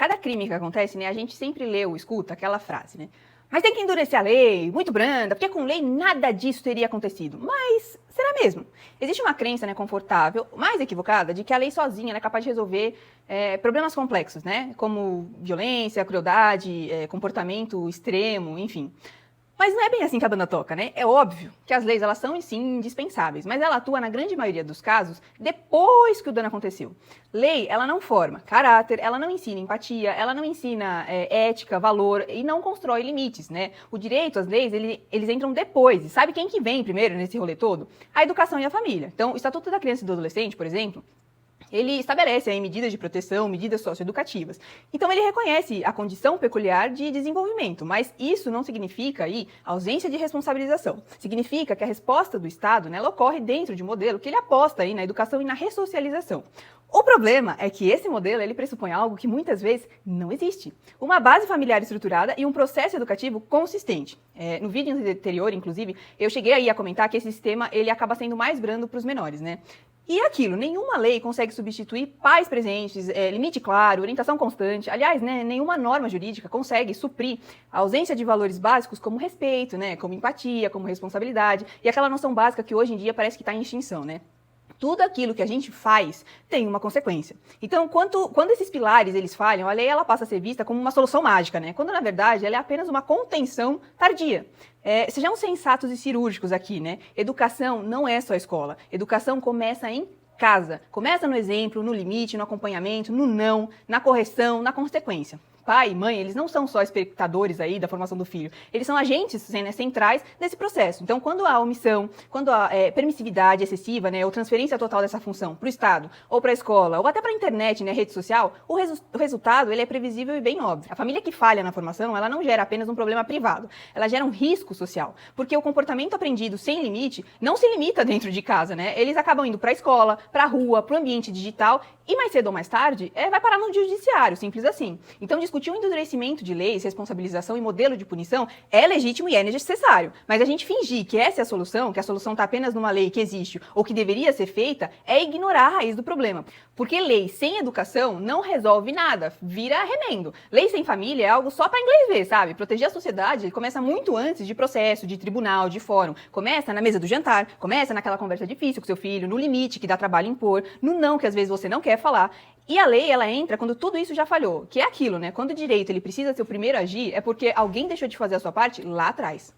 cada crime que acontece, né, a gente sempre lê ou escuta aquela frase, né? Mas tem que endurecer a lei, muito branda, porque com lei nada disso teria acontecido. Mas será mesmo? Existe uma crença, né, confortável, mais equivocada, de que a lei sozinha é capaz de resolver problemas complexos, né? Como violência, crueldade, comportamento extremo, enfim. Mas não é bem assim que a banda toca, né? É óbvio que as leis, elas são, sim, indispensáveis, mas ela atua, na grande maioria dos casos, depois que o dano aconteceu. Lei, ela não forma caráter, ela não ensina empatia, ela não ensina ética, valor e não constrói limites, né? O direito, as leis, eles entram depois. E sabe quem que vem primeiro nesse rolê todo? A educação e a família. Então, o Estatuto da Criança e do Adolescente, por exemplo, ele estabelece aí medidas de proteção, medidas socioeducativas. Então, ele reconhece a condição peculiar de desenvolvimento, mas isso não significa aí ausência de responsabilização. Significa que a resposta do Estado, né, ela ocorre dentro de um modelo que ele aposta aí na educação e na ressocialização. O problema é que esse modelo ele pressupõe algo que muitas vezes não existe. Uma base familiar estruturada e um processo educativo consistente. No vídeo anterior, inclusive, eu cheguei aí a comentar que esse sistema ele acaba sendo mais brando para os menores, né? E é aquilo, nenhuma lei consegue substituir pais presentes, limite claro, orientação constante. Aliás, né, nenhuma norma jurídica consegue suprir a ausência de valores básicos como respeito, né, como empatia, como responsabilidade e aquela noção básica que hoje em dia parece que está em extinção, né? Tudo aquilo que a gente faz tem uma consequência. Então, quando esses pilares eles falham, a lei ela passa a ser vista como uma solução mágica, né? Quando, na verdade, ela é apenas uma contenção tardia. Sejamos sensatos e cirúrgicos aqui, né? Educação não é só escola. Educação começa em casa. Começa no exemplo, no limite, no acompanhamento, no não, na correção, na consequência. Pai e mãe, eles não são só espectadores aí da formação do filho, eles são agentes, né, centrais desse processo. Então, quando há omissão, quando há permissividade excessiva, né, ou transferência total dessa função para o Estado, ou para a escola, ou até para a internet, né, rede social, o resultado ele é previsível e bem óbvio. A família que falha na formação, ela não gera apenas um problema privado, ela gera um risco social, porque o comportamento aprendido sem limite não se limita dentro de casa, né? Eles acabam indo para a escola, para a rua, para o ambiente digital, e mais cedo ou mais tarde, vai parar no judiciário, simples assim. Então, discutir o endurecimento de leis, responsabilização e modelo de punição é legítimo e é necessário. Mas a gente fingir que essa é a solução, que a solução está apenas numa lei que existe ou que deveria ser feita, é ignorar a raiz do problema. Porque lei sem educação não resolve nada, vira remendo. Lei sem família é algo só para inglês ver, sabe? Proteger a sociedade começa muito antes de processo, de tribunal, de fórum. Começa na mesa do jantar, começa naquela conversa difícil com seu filho, no limite que dá trabalho impor, no não que às vezes você não quer falar. E a lei, ela entra quando tudo isso já falhou, que é aquilo, né? Quando o direito ele precisa ser o primeiro a agir, é porque alguém deixou de fazer a sua parte lá atrás.